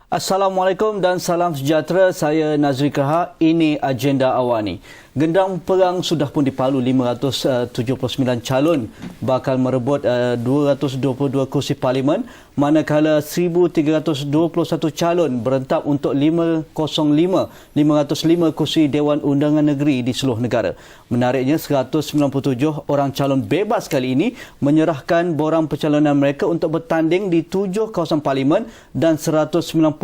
Assalamualaikum dan salam sejahtera. Saya Nazri Kaha. Ini agenda Awani. Gendang perang sudah pun dipalu. 579 calon bakal merebut 222 kursi parlimen, manakala 1,321 calon berentak untuk 505 kursi Dewan Undangan Negeri di seluruh negara. Menariknya, 197 orang calon bebas kali ini menyerahkan borang pencalonan mereka untuk bertanding di 7 kawasan parlimen dan 190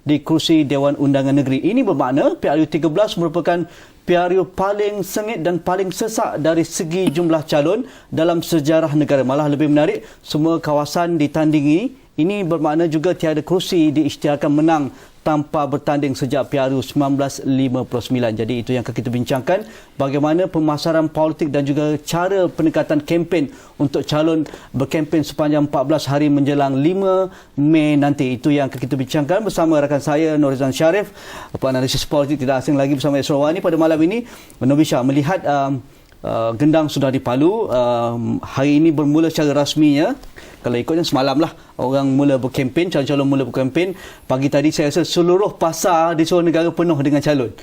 di kursi Dewan Undangan Negeri. Ini bermakna PRU13 merupakan PRU paling sengit dan paling sesak dari segi jumlah calon dalam sejarah negara. Malah lebih menarik, semua kawasan ditandingi. Ini bermakna juga tiada kerusi diisytiharkan menang tanpa bertanding sejak PRU 1959. Jadi itu yang akan kita bincangkan, bagaimana pemasaran politik dan juga cara pendekatan kempen untuk calon berkempen sepanjang 14 hari menjelang 5 Mei nanti. Itu yang akan kita bincangkan bersama rakan saya Norizan Sharif, penganalisis politik tidak asing lagi bersama Esrawani. Pada malam ini, Nobi Shah, melihat gendang sudah dipalu, hari ini bermula secara rasminya. Kalau ikutnya semalam lah orang mula berkempen, calon-calon mula berkempen. Pagi tadi saya rasa seluruh pasar di seluruh negara penuh dengan calon.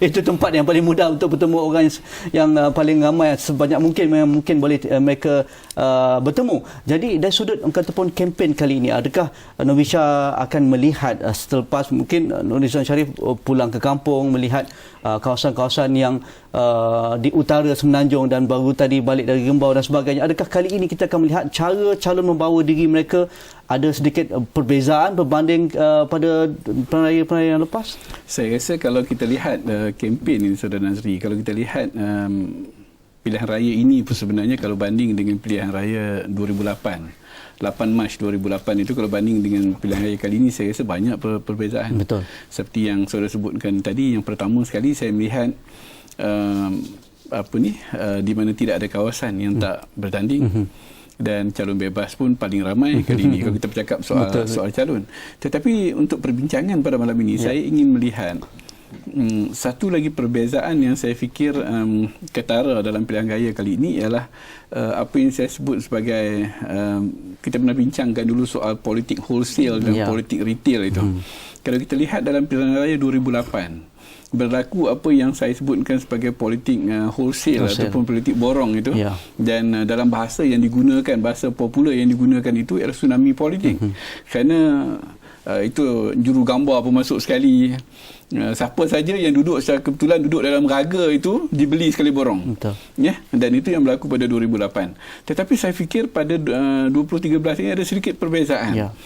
Itu tempat yang paling mudah untuk bertemu orang yang paling ramai, sebanyak mungkin boleh mereka bertemu. Jadi dari sudut ataupun kempen kali ini, adakah Nobi Shah akan melihat selepas mungkin Norizan Sharif pulang ke kampung, melihat kawasan-kawasan yang di utara Semenanjung dan baru tadi balik dari Rembau dan sebagainya, adakah kali ini kita akan melihat cara calon membawa diri mereka ada sedikit perbezaan berbanding pada penraya-penraya yang lepas? Saya rasa kalau kita lihat kempen ini, Saudara Nazri, kalau kita lihat pilihan raya ini pun sebenarnya kalau banding dengan pilihan raya 2008, 8 Mac 2008 itu, kalau banding dengan pilihan raya kali ini, saya rasa banyak perbezaan. Betul. Seperti yang saudara sebutkan tadi, yang pertama sekali saya melihat di mana tidak ada kawasan yang tak bertanding. Dan calon bebas pun paling ramai kali ini kalau kita bercakap soal calon. Tetapi untuk perbincangan pada malam ini, saya ingin melihat satu lagi perbezaan yang saya fikir ketara dalam pilihan raya kali ini ialah apa yang saya sebut sebagai kita pernah bincangkan dulu soal politik wholesale dan politik retail itu. Kalau kita lihat dalam pilihan raya 2008, berlaku apa yang saya sebutkan sebagai politik wholesale ataupun politik borong itu, dan dalam bahasa yang digunakan, bahasa popular yang digunakan itu ialah tsunami politik. Kerana itu juru gambar pun masuk sekali. Siapa saja yang duduk secara kebetulan duduk dalam raga itu dibeli sekali borong. Ya, dan itu yang berlaku pada 2008. Tetapi saya fikir pada 2013 ini ada sedikit perbezaan.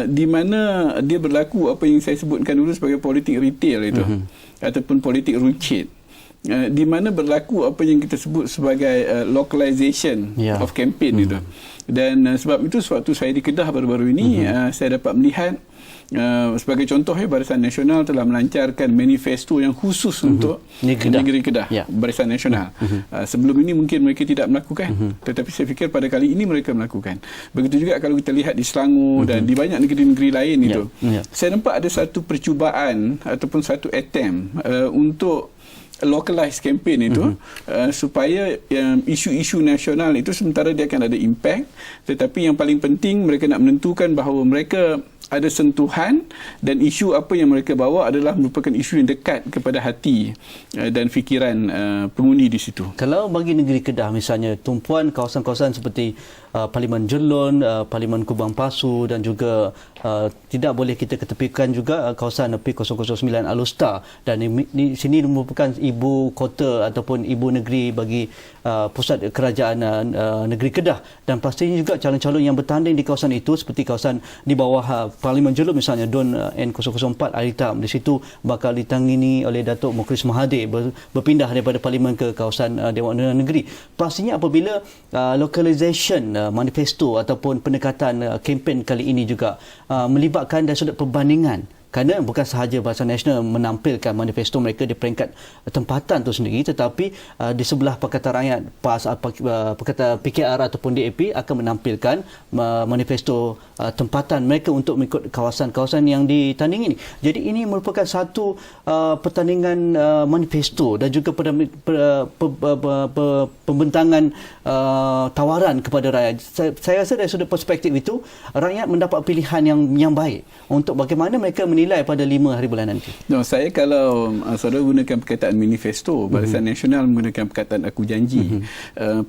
Di mana dia berlaku apa yang saya sebutkan dulu sebagai politik retail itu, ataupun politik runcit, di mana berlaku apa yang kita sebut sebagai localization of campaign itu. Dan sebab itu sewaktu saya di Kedah baru-baru ini, saya dapat melihat sebagai contoh, Barisan Nasional telah melancarkan manifesto yang khusus untuk negeri Kedah, Barisan Nasional. Sebelum ini mungkin mereka tidak melakukan, tetapi saya fikir pada kali ini mereka melakukan. Begitu juga kalau kita lihat di Selangor dan di banyak negeri-negeri lain itu. Saya nampak ada satu percubaan ataupun satu attempt untuk localized campaign itu, supaya isu-isu nasional itu sementara dia akan ada impact, tetapi yang paling penting mereka nak menentukan bahawa mereka ada sentuhan dan isu apa yang mereka bawa adalah merupakan isu yang dekat kepada hati dan fikiran pengundi di situ. Kalau bagi negeri Kedah misalnya, tumpuan kawasan-kawasan seperti Parlimen Jelun, Parlimen Kubang Pasu dan juga tidak boleh kita ketepikan juga kawasan P009 Alustar, dan di sini merupakan ibu kota ataupun ibu negeri bagi pusat kerajaan negeri Kedah, dan pastinya juga calon-calon yang bertanding di kawasan itu seperti kawasan di bawah Parlimen Jelun misalnya, Dun N004 Aritam, di situ bakal ditangani oleh Datuk Mukhlis Mahathir, berpindah daripada Parlimen ke kawasan Dewan Undangan Negeri. Pastinya apabila localization manifesto ataupun pendekatan kempen kali ini juga melibatkan dari sudut perbandingan kerana bukan sahaja Barisan Nasional menampilkan manifesto mereka di peringkat tempatan itu sendiri, tetapi di sebelah Pakatan Rakyat PAS, Pakatan PKR ataupun DAP akan menampilkan manifesto tempatan mereka untuk mengikut kawasan-kawasan yang ditanding ini. Jadi ini merupakan satu pertandingan manifesto dan juga pembentangan tawaran kepada rakyat. Saya rasa dari sudut perspektif itu, rakyat mendapat pilihan yang baik untuk bagaimana mereka menilai pada 5 hari bulan nanti. No, saya kalau saudara gunakan perkataan manifesto, Barisan Nasional menggunakan perkataan aku janji.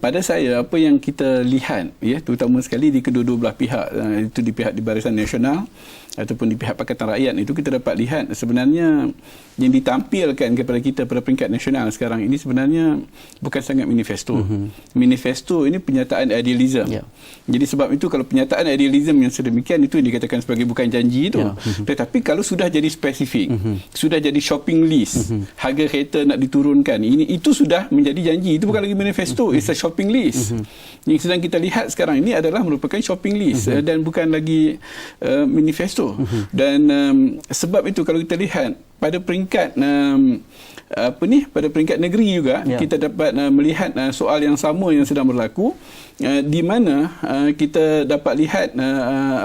Pada saya, apa yang kita lihat, ya, terutama sekali di kedua-dua belah pihak, itu di pihak di Barisan Nasional ataupun di pihak Pakatan Rakyat, itu kita dapat lihat sebenarnya yang ditampilkan kepada kita pada peringkat nasional sekarang ini sebenarnya bukan sangat manifesto. Manifesto ini penyataan idealism. Jadi sebab itu kalau penyataan idealism yang sedemikian itu yang dikatakan sebagai bukan janji itu. Tetapi kalau sudah jadi spesifik, sudah jadi shopping list, harga kereta nak diturunkan, itu sudah menjadi janji. Itu bukan lagi manifesto, it's a shopping list. Yang sedang kita lihat sekarang ini adalah merupakan shopping list dan bukan lagi manifesto. Dan sebab itu kalau kita lihat pada peringkat pada peringkat negeri juga kita dapat melihat soal yang sama yang sedang berlaku, di mana kita dapat lihat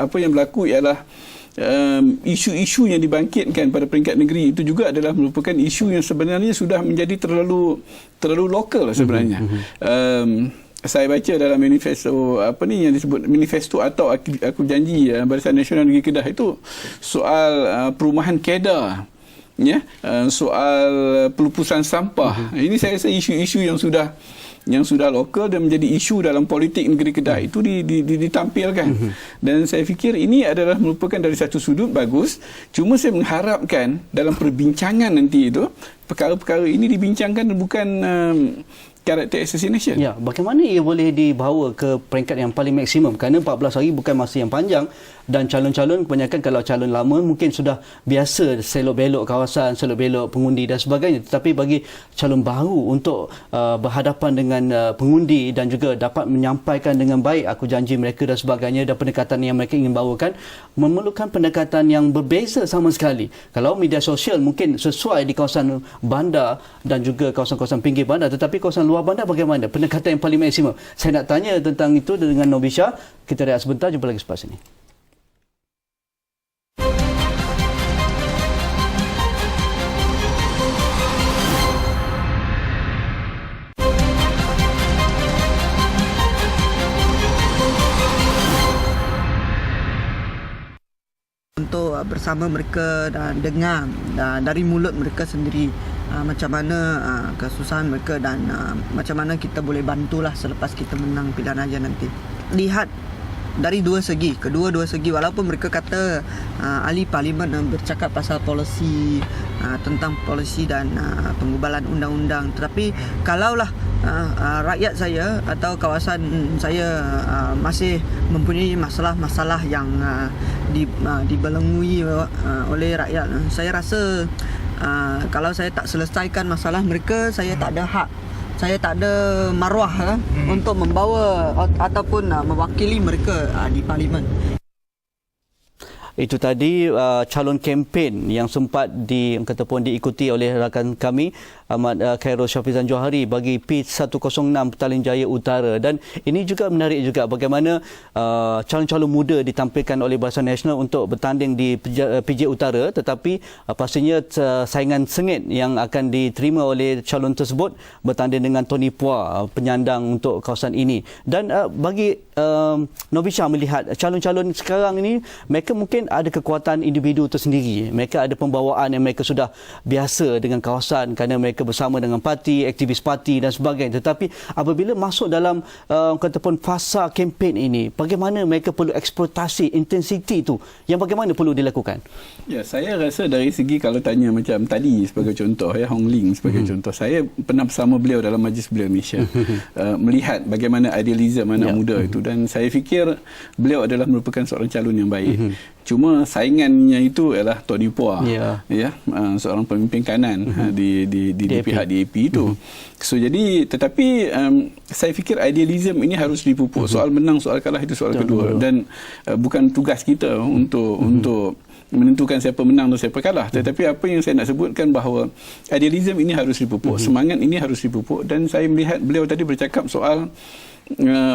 apa yang berlaku ialah isu-isu yang dibangkitkan pada peringkat negeri itu juga adalah merupakan isu yang sebenarnya sudah menjadi terlalu lokal sebenarnya. Saya baca dalam manifesto yang disebut manifesto atau aku janji Barisan Nasional Negeri Kedah itu soal perumahan kadar, ya, soal pelupusan sampah. Ini saya rasa isu-isu yang sudah lokal dan menjadi isu dalam politik negeri Kedah itu ditampilkan. Dan saya fikir ini adalah merupakan dari satu sudut bagus. Cuma saya mengharapkan dalam perbincangan nanti itu perkara-perkara ini dibincangkan bukan karakter assassination. Ya, bagaimana ia boleh dibawa ke peringkat yang paling maksimum? Kerana 14 hari bukan masa yang panjang dan calon-calon kebanyakan kalau calon lama mungkin sudah biasa selok-belok kawasan, selok-belok pengundi dan sebagainya. Tetapi bagi calon baru untuk berhadapan dengan pengundi dan juga dapat menyampaikan dengan baik aku janji mereka dan sebagainya dan pendekatan yang mereka ingin bawakan memerlukan pendekatan yang berbeza sama sekali. Kalau media sosial mungkin sesuai di kawasan bandar dan juga kawasan-kawasan pinggir bandar, tetapi kawasan luar bandar bagaimana? Pendekatan yang paling maksimum. Saya nak tanya tentang itu dengan Nobisha. Kita rehat sebentar, jumpa lagi selepas ini. Untuk bersama mereka dan dengar dari mulut mereka sendiri macam mana kesusahan mereka dan macam mana kita boleh bantulah selepas kita menang pilihan raya nanti. Lihat dari kedua-dua segi, walaupun mereka kata ahli parlimen bercakap pasal polisi tentang polisi dan pengubalan undang-undang, tetapi kalaulah rakyat saya atau kawasan saya masih mempunyai masalah-masalah yang dibelengui oleh rakyat, saya rasa kalau saya tak selesaikan masalah mereka, saya tak ada hak, saya tak ada maruah untuk membawa ataupun mewakili mereka di parlimen. Itu tadi calon kempen yang sempat diikuti oleh rakan kami Ahmad Khairul Syafizan Johari bagi P106 Petaling Jaya Utara. Dan ini juga menarik juga bagaimana calon-calon muda ditampilkan oleh Barisan Nasional untuk bertanding di PJ Utara, tetapi pastinya saingan sengit yang akan diterima oleh calon tersebut bertanding dengan Tony Pua, penyandang untuk kawasan ini. Dan bagi Nobisha melihat calon-calon sekarang ini, mereka mungkin ada kekuatan individu tersendiri. Mereka ada pembawaan yang mereka sudah biasa dengan kawasan kerana mereka bersama dengan parti, aktivis parti dan sebagainya. Tetapi apabila masuk dalam katakan fasa kempen ini, bagaimana mereka perlu eksploitasi intensiti itu yang bagaimana perlu dilakukan? Ya, saya rasa dari segi kalau tanya macam tadi sebagai contoh, Hong Ling sebagai contoh, saya pernah bersama beliau dalam Majlis Belia Malaysia melihat bagaimana idealisme anak muda itu, dan saya fikir beliau adalah merupakan seorang calon yang baik. Cuma saingannya itu ialah Tony Pua, seorang pemimpin kanan di pihak DAP itu. So jadi tetapi saya fikir idealisme ini harus dipupuk. Soal menang, soal kalah itu soal kedua, dan bukan tugas kita untuk menentukan siapa menang dan siapa kalah. Tetapi apa yang saya nak sebutkan bahawa idealism ini harus dipupuk, semangat ini harus dipupuk, dan saya melihat beliau tadi bercakap soal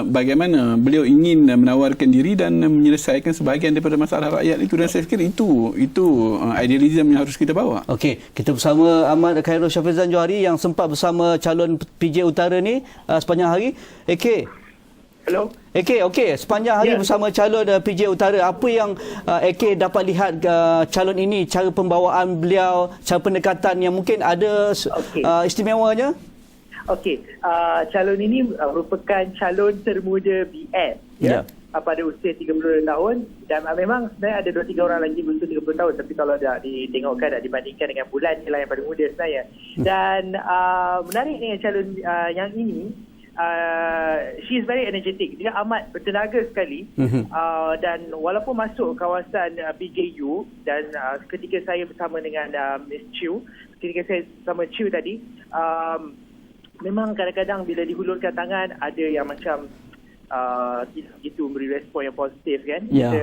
bagaimana beliau ingin menawarkan diri dan menyelesaikan sebahagian daripada masalah rakyat itu, dan saya fikir itu idealism yang harus kita bawa. Okey, kita bersama Ahmad Khairul Syafizan Johari yang sempat bersama calon PJ Utara ni sepanjang hari. AK. Hello. Okey, sepanjang hari bersama calon PJ Utara, apa yang AK dapat lihat calon ini, cara pembawaan beliau, cara pendekatan yang mungkin ada istimewanya? Okey, calon ini merupakan calon termuda BN pada usia 32 tahun, dan memang sebenarnya ada 2-3 orang lagi berusia 30 tahun, tapi kalau dah ditengokkan, dah dibandingkan dengan Bulan, dia lah yang paling muda sebenarnya. Dan menarik dengan calon yang ini, she is very energetic, dia amat bertenaga sekali, dan walaupun masuk kawasan PJU, dan ketika saya bersama dengan Miss Chew, ketika saya bersama Chew tadi, memang kadang-kadang bila dihulurkan tangan, ada yang macam tidak begitu memberi respon yang positif kan. Kita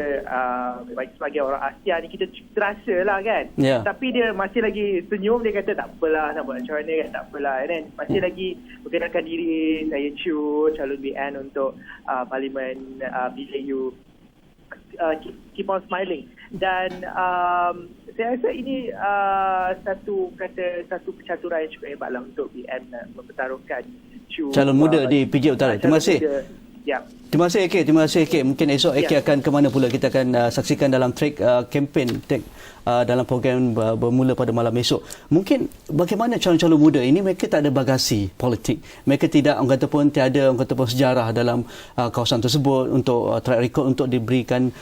bagi sebagai orang Asia ni, kita terasa lah kan. Tapi dia masih lagi senyum, dia kata tak apalah, nak buat macam mana kan, tak apalah kan. Masih lagi perkenalkan diri, saya Chu, calon BN untuk Parlimen PJU. Keep on smiling. Dan saya rasa ini satu percaturan yang cukup hebatlah untuk BN mempertaruhkan calon muda di PJ Utara. Terima kasih. Terima kasih AK. Terima kasih AK. Mungkin esok AK akan ke mana pula, kita akan saksikan dalam track campaign dalam program bermula pada malam esok. Mungkin bagaimana calon-calon muda ini, mereka tak ada bagasi politik. Mereka tidak, orang kata pun tiada orang kata pun sejarah dalam kawasan tersebut untuk track record untuk diberikan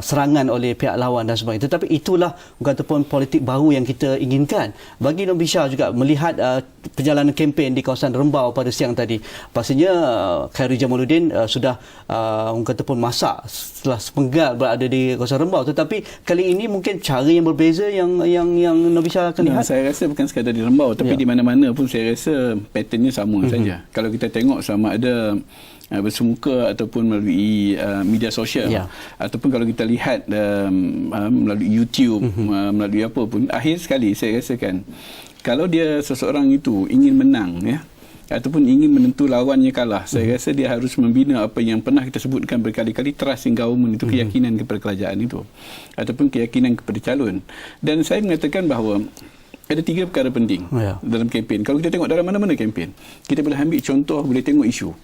serangan oleh pihak lawan dan sebagainya. Tetapi itulah orang kata pun politik baru yang kita inginkan. Bagi Nobisha juga melihat perjalanan kempen di kawasan Rembau pada siang tadi. Pastinya Khairul Jamaluddin sudah orang kata pun masak setelah sepenggal berada di kawasan Rembau, tetapi kali ini mungkin cara yang berbeza yang Nobisha akan lihat. Saya rasa bukan sekadar di Rembau, tapi di mana-mana pun saya rasa patternnya sama saja. Kalau kita tengok sama ada bersemuka ataupun melalui media sosial, ataupun kalau kita lihat melalui YouTube, melalui apa pun, akhir sekali saya rasakan kalau dia seseorang itu ingin menang ataupun ingin menentu lawannya kalah, saya rasa dia harus membina apa yang pernah kita sebutkan berkali-kali, trust in government itu, keyakinan kepada kerajaan itu, ataupun keyakinan kepada calon. Dan saya mengatakan bahawa ada 3 perkara penting dalam kempen. Kalau kita tengok dalam mana-mana kempen, kita boleh ambil contoh, boleh tengok isu.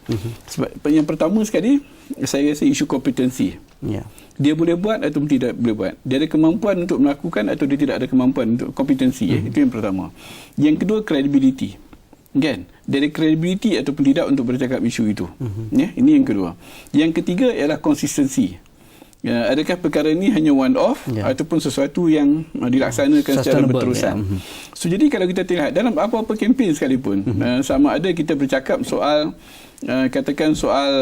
Sebab yang pertama sekali, saya rasa isu kompetensi. Dia boleh buat atau tidak boleh buat. Dia ada kemampuan untuk melakukan atau dia tidak ada kemampuan untuk kompetensi. Itu yang pertama. Yang kedua, credibility. Kan? Dari credibility ataupun tidak untuk bercakap isu itu. Ini yang kedua. Yang ketiga ialah konsistensi. Adakah perkara ini hanya one off ataupun sesuatu yang dilaksanakan secara berterusan. So, jadi kalau kita tengok dalam apa-apa kempen sekalipun, sama ada kita bercakap soal katakan soal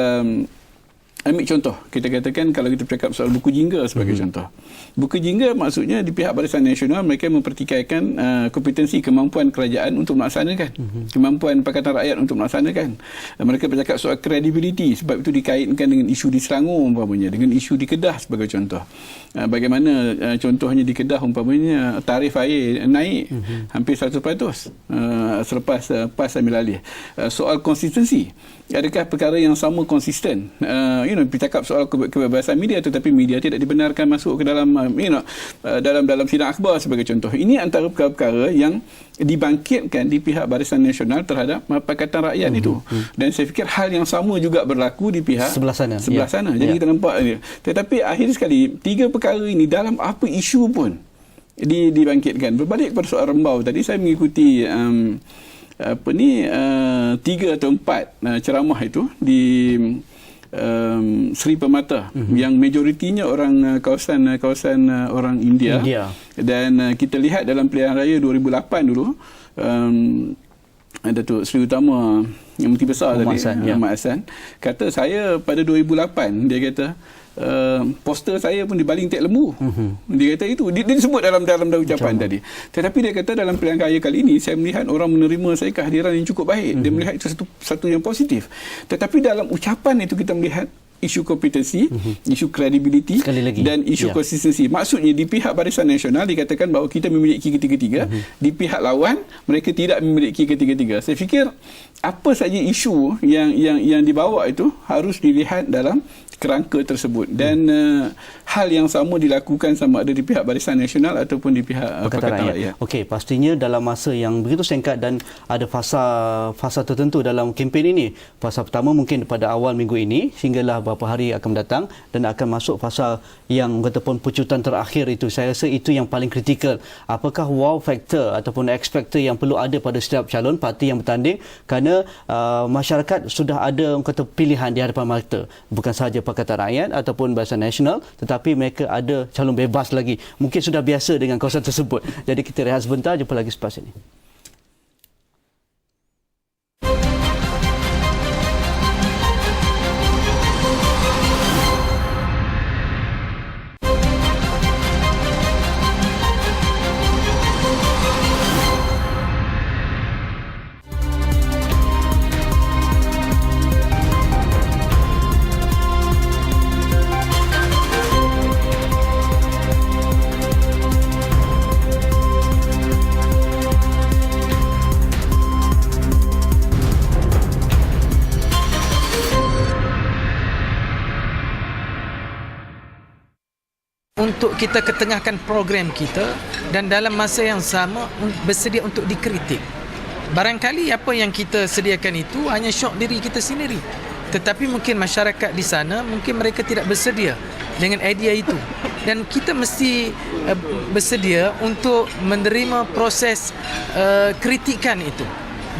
ambil contoh, kita katakan kalau kita bercakap soal buku jingga sebagai contoh. Buku jingga maksudnya di pihak Barisan Nasional mereka mempertikaikan kompetensi, kemampuan kerajaan untuk melaksanakan, kemampuan Pakatan Rakyat untuk melaksanakan. Mereka bercakap soal credibility, sebab itu dikaitkan dengan isu di Selangor umpamanya, dengan isu di Kedah sebagai contoh. Bagaimana contohnya di Kedah umpamanya tarif air naik hampir 100% selepas PAS ambil alih. Soal konsistensi, adakah perkara yang sama konsisten? Bercakap soal kebebasan media, tetapi media tidak dibenarkan masuk ke dalam dalam sidang akhbar sebagai contoh. Ini antara perkara-perkara yang dibangkitkan di pihak Barisan Nasional terhadap Pakatan Rakyat itu. Dan saya fikir hal yang sama juga berlaku di pihak sebelah sana. Jadi kita nampak ini. Tetapi akhir sekali 3 perkara ini dalam apa isu pun dibangkitkan. Berbalik kepada soal Rembau tadi, saya mengikuti 3 atau 4 ceramah itu di Seri Permata yang majoritinya orang kawasan orang India. Dan kita lihat dalam pilihan raya 2008 dulu, Datuk Seri Utama yang Menteri Besar tadi, Ahmad Hassan, kata saya pada 2008, dia kata poster saya pun dibaling tek lembu. Dia kata itu, dia disebut dalam ucapan tadi. Tetapi dia kata dalam pilihan raya kali ini saya melihat orang menerima saya kehadiran yang cukup baik. Dia melihat itu satu yang positif. Tetapi dalam ucapan itu kita melihat isu kompetensi, isu kredibiliti dan isu konsistensi. Maksudnya di pihak Barisan Nasional dikatakan bahawa kita memiliki ketiga-tiga, di pihak lawan mereka tidak memiliki ketiga-tiga. Saya fikir apa saja isu yang dibawa itu harus dilihat dalam kerangka tersebut, dan hal yang sama dilakukan sama ada di pihak Barisan Nasional ataupun di pihak Pakatan Rakyat. Okey, pastinya dalam masa yang begitu singkat dan ada fasa tertentu dalam kempen ini. Fasa pertama mungkin pada awal minggu ini sehinggalah beberapa hari akan datang, dan akan masuk fasa yang ataupun pecutan terakhir itu. Saya rasa itu yang paling kritikal. Apakah wow factor ataupun X factor yang perlu ada pada setiap calon parti yang bertanding, kerana masyarakat sudah ada kata pilihan di hadapan mereka, bukan sahaja Pakatan Rakyat ataupun Barisan Nasional, tetapi mereka ada calon bebas lagi. Mungkin sudah biasa dengan kawasan tersebut. Jadi kita rehat sebentar, jumpa lagi selepas ini. Untuk kita ketengahkan program kita dan dalam masa yang sama bersedia untuk dikritik. Barangkali apa yang kita sediakan itu hanya syok diri kita sendiri. Tetapi mungkin masyarakat di sana, mungkin mereka tidak bersedia dengan idea itu. Dan kita mesti bersedia untuk menerima proses kritikan itu.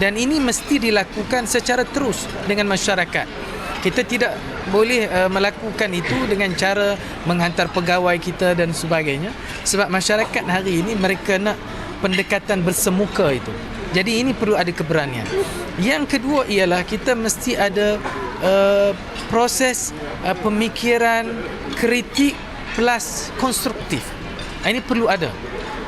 Dan ini mesti dilakukan secara terus dengan masyarakat. Kita tidak boleh melakukan itu dengan cara menghantar pegawai kita dan sebagainya, sebab masyarakat hari ini mereka nak pendekatan bersemuka itu. Jadi ini perlu ada keberanian. Yang kedua ialah kita mesti ada proses pemikiran kritik plus konstruktif. Ini perlu ada.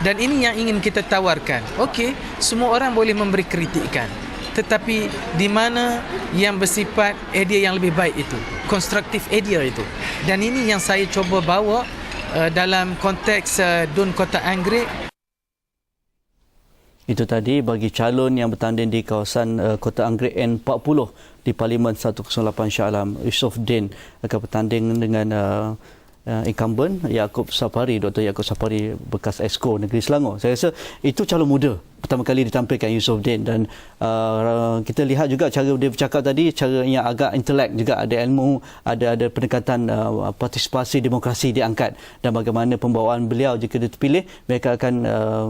Dan ini yang ingin kita tawarkan. Okey, semua orang boleh memberi kritikan, tetapi di mana yang bersifat idea yang lebih baik itu, konstruktif idea itu. Dan ini yang saya cuba bawa dalam konteks DUN Kota Anggerik. Itu tadi bagi calon yang bertanding di kawasan Kota Anggerik N40 di Parlimen 108 Shah Alam, Yusofuddin akan bertanding dengan incumbent Yaakob Sapari, Dr. Yaakob Sapari, bekas Exco Negeri Selangor. Saya rasa itu calon muda pertama kali ditampilkan Yusofuddin, dan kita lihat juga cara dia bercakap tadi, cara yang agak intelek juga, ada ilmu, ada pendekatan partisipasi demokrasi diangkat, dan bagaimana pembawaan beliau jika dia terpilih, mereka akan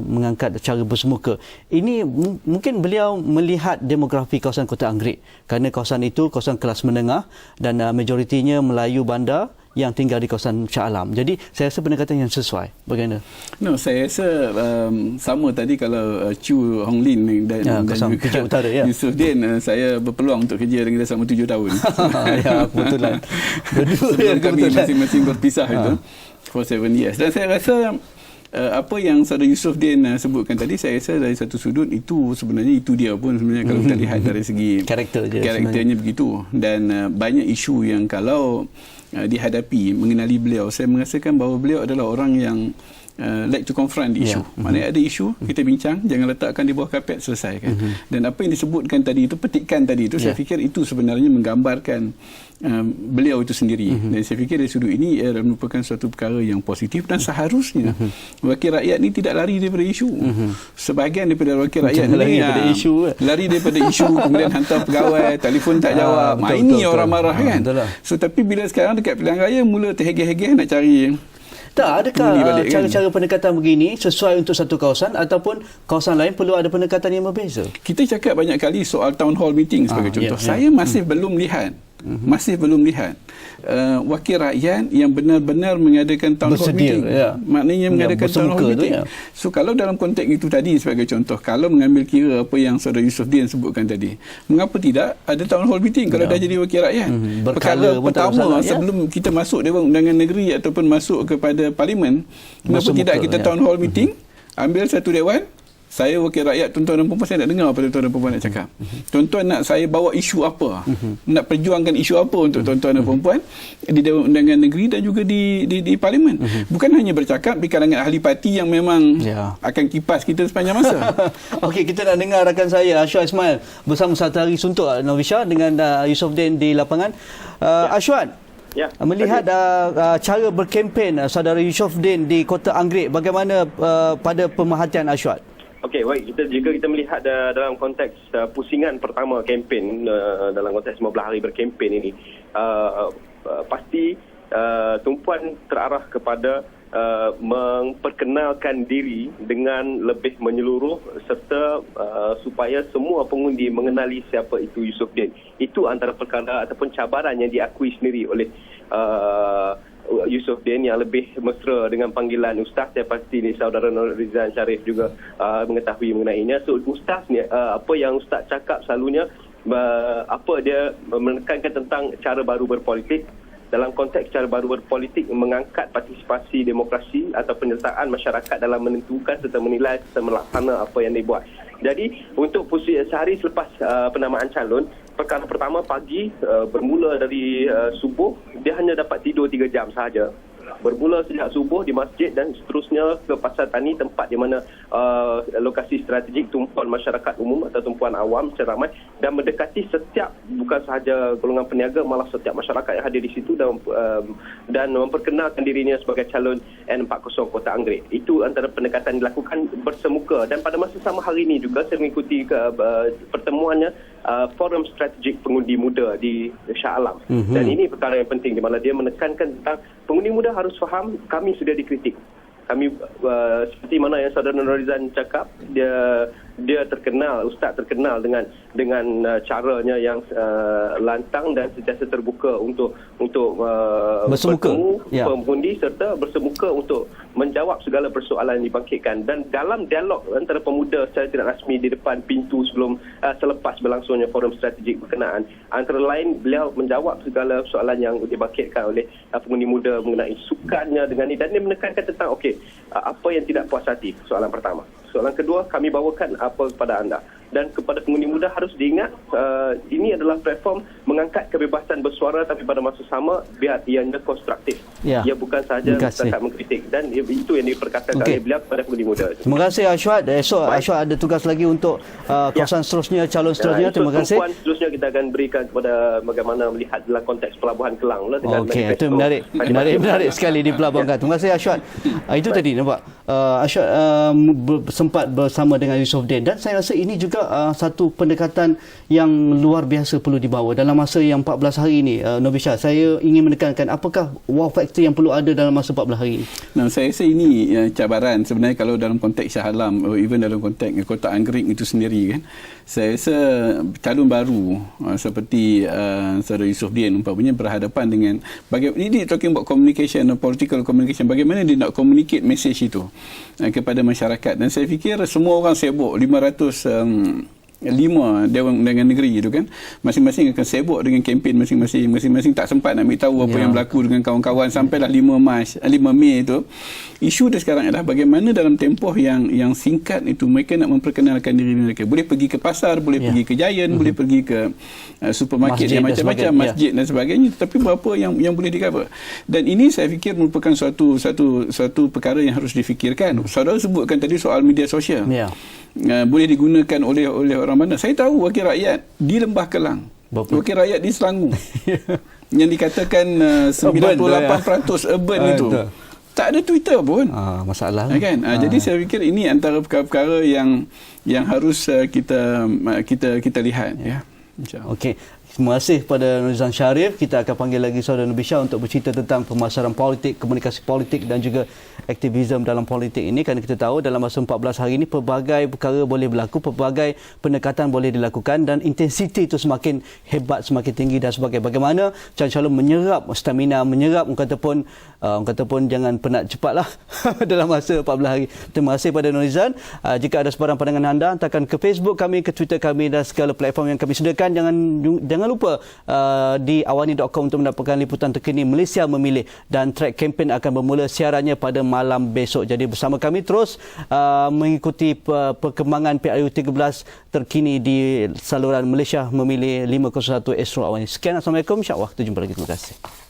mengangkat cara bersemuka. Ini mungkin beliau melihat demografi kawasan Kota Anggerik, kerana kawasan itu kawasan kelas menengah dan majoritinya Melayu bandar yang tinggal di kawasan Shah Alam. Jadi saya rasa pendekatan yang sesuai. Bagaimana? No, saya rasa sama tadi kalau Chu Hong Lin dan juga Utara, Yusofuddin, saya berpeluang untuk kerja dengan dia selama 7 tahun. Ya, kebetulan. Sebelum kami masing-masing berpisah itu for 7 years. Dan saya rasa apa yang Saudara Yusofuddin sebutkan tadi, saya rasa dari satu sudut itu sebenarnya itu dia pun sebenarnya kalau kita lihat dari segi karakternya begitu. Dan banyak isu yang kalau dihadapi mengenali beliau, saya merasakan bahawa beliau adalah orang yang like to confront the issue. Maknanya ada isu, kita bincang, jangan letakkan di bawah kapet, selesaikan. Dan apa yang disebutkan tadi itu, petikan tadi itu, saya fikir itu sebenarnya menggambarkan beliau itu sendiri. Dan saya fikir dari sudut ini ia merupakan suatu perkara yang positif, dan seharusnya wakil rakyat ni tidak lari daripada isu. Sebahagian daripada wakil rakyat ni lari daripada isu, kemudian hantar pegawai, telefon tak jawab. Ini orang marah kan. So tapi bila sekarang dekat pilihan raya mula terhegeh-hegeh nak cari. Tak, adakah cara-cara pendekatan begini sesuai untuk satu kawasan, ataupun kawasan lain perlu ada pendekatan yang berbeza? Kita cakap banyak kali soal town hall meeting sebagai contoh. Saya masih belum lihat wakil rakyat yang benar-benar mengadakan town hall meeting. Maknanya mengadakan town hall meeting. So kalau dalam konteks itu tadi sebagai contoh, kalau mengambil kira apa yang Saudara Yusofuddin sebutkan tadi, mengapa tidak ada town hall meeting kalau dah jadi wakil rakyat? Perkara pertama sebelum kita masuk Dewan Undangan Negeri ataupun masuk kepada Parlimen, kenapa tidak kita town hall meeting, ambil satu dewan, Saya wakil rakyat, tuan-tuan dan puan-puan, saya nak dengar apa tuan-tuan dan puan-puan nak cakap. Tuan-tuan nak saya bawa isu apa? Nak perjuangkan isu apa untuk tuan-tuan dan puan-puan di Dewan Undangan Negeri dan juga di Parlimen. Bukan hanya bercakap di kalangan ahli parti yang memang akan kipas kita sepanjang masa. Okey, kita nak dengar rakan saya Ashwat Ismail bersama Satu Hari Suntuk Novisha dengan Yusofuddin di lapangan. Ashwat, melihat cara berkempen saudara Yusofuddin di Kota Anggerik, bagaimana pada pemerhatian Ashwat? Okey, baik. Jika kita melihat dalam konteks pusingan pertama kempen, dalam konteks 15 hari berkempen ini, pasti tumpuan terarah kepada memperkenalkan diri dengan lebih menyeluruh serta supaya semua pengundi mengenali siapa itu Yusofuddin. Itu antara perkara ataupun cabaran yang diakui sendiri oleh Yusofuddin yang lebih mesra dengan panggilan Ustaz. Saya pasti ni saudara Rizal Sharif juga mengetahui mengenainya. So Ustaz ni, apa yang Ustaz cakap selalunya, dia menekankan tentang cara baru berpolitik. Dalam konteks cara baru berpolitik, mengangkat partisipasi demokrasi atau penyertaan masyarakat dalam menentukan serta menilai serta melaksana apa yang dibuat. Jadi untuk sehari selepas penamaan calon, perkara pertama pagi bermula dari subuh, dia hanya dapat tidur 3 jam sahaja. Bermula sejak subuh di masjid dan seterusnya ke Pasar Tani, tempat di mana lokasi strategik tumpuan masyarakat umum atau tumpuan awam secara ramai, dan mendekati setiap, bukan sahaja golongan peniaga, malah setiap masyarakat yang hadir di situ dan memperkenalkan dirinya sebagai calon N40 Kota Anggerik. Itu antara pendekatan dilakukan bersemuka. Dan pada masa sama hari ini juga saya mengikuti pertemuannya Forum Strategik Pengundi Muda di Shah Alam. Dan ini perkara yang penting di mana dia menekankan tentang pengundi muda harus faham kami sudah dikritik. Kami seperti mana yang saudara Norizan cakap, dia terkenal, Ustaz terkenal dengan caranya yang lantang dan sentiasa terbuka untuk bertemu pengundi serta bersemuka untuk menjawab segala persoalan yang dibangkitkan. Dan dalam dialog antara pemuda secara tidak rasmi di depan pintu selepas berlangsungnya forum strategik berkenaan, antara lain beliau menjawab segala soalan yang dibangkitkan oleh pengundi muda mengenai sukannya dengan ini, dan dia menekankan tentang apa yang tidak puas hati. Soalan pertama. Soalan kedua, kami bawakan apa kepada anda. Dan kepada pengundi muda harus diingat, ini adalah platform mengangkat kebebasan bersuara, tapi pada masa sama biar ianya konstruktif. Ia bukan sahaja setakat mengkritik. Dan itu yang diperkatakan oleh beliau kepada pengundi muda. Terima kasih Ashwat. Esok Ashwat ada tugas lagi untuk kawasan seterusnya, calon seterusnya. Terima kasih. Tumpuan seterusnya kita akan berikan kepada bagaimana melihat dalam konteks Pelabuhan Kelang. Okey, itu menarik sekali di Pelabuhan Kelang. Terima kasih Ashwat. Itu tadi nampak Ashwat sempat bersama dengan Yusofuddin, dan saya rasa ini juga satu pendekatan yang luar biasa perlu dibawa dalam masa yang 14 hari ini. Novisha, saya ingin menekankan apakah wow factor yang perlu ada dalam masa 14 hari ini. Saya rasa ini cabaran sebenarnya kalau dalam konteks Shah Alam, even dalam konteks Kota Anggerik itu sendiri kan. Saya rasa calon baru seperti saudara Yusofuddin umpamanya berhadapan dengan ini talking about communication, political communication, bagaimana dia nak communicate message itu kepada masyarakat. Dan saya fikir semua orang sibuk 5 Dewan Undangan Negeri itu kan, masing-masing akan sibuk dengan kempen masing-masing tak sempat nak ambil tahu apa yang berlaku dengan kawan-kawan sampailah 5 Mei itu. Isu dia sekarang adalah bagaimana dalam tempoh yang singkat itu mereka nak memperkenalkan diri mereka. Boleh pergi ke pasar, boleh pergi ke Giant, boleh pergi ke supermarket yang macam-macam, masjid dan sebagainya, tetapi berapa yang boleh di-cover. Dan ini saya fikir merupakan suatu perkara yang harus difikirkan. Saudara sebutkan tadi soal media sosial. Boleh digunakan oleh orang mana. Saya tahu wakil rakyat di Lembah Kelang, wakil rakyat di Selangor yang dikatakan 98% urban itu tak ada Twitter pun. Masalah kan? Jadi saya fikir ini antara perkara-perkara yang harus kita lihat ya. Okey. Terima kasih kepada Norizan Sharif. Kita akan panggil lagi saudara Novisha untuk bercerita tentang pemasaran politik, komunikasi politik dan juga aktivisme dalam politik ini, kerana kita tahu dalam masa 14 hari ini pelbagai perkara boleh berlaku, pelbagai pendekatan boleh dilakukan dan intensiti itu semakin hebat, semakin tinggi dan sebagainya. Bagaimana calon-calon menyerap stamina, menyerap orang kata pun jangan penat cepatlah dalam masa 14 hari. Terima kasih kepada Norizan. Jika ada sebarang pandangan anda, hantarkan ke Facebook kami, ke Twitter kami dan segala platform yang kami sediakan. Jangan Jangan lupa di awani.com untuk mendapatkan liputan terkini Malaysia Memilih, dan track kempen akan bermula siarannya pada malam besok. Jadi bersama kami terus mengikuti perkembangan PRU 13 terkini di saluran Malaysia Memilih 501 Astro Awani. Sekian, Assalamualaikum. InsyaAllah kita jumpa lagi. Terima kasih.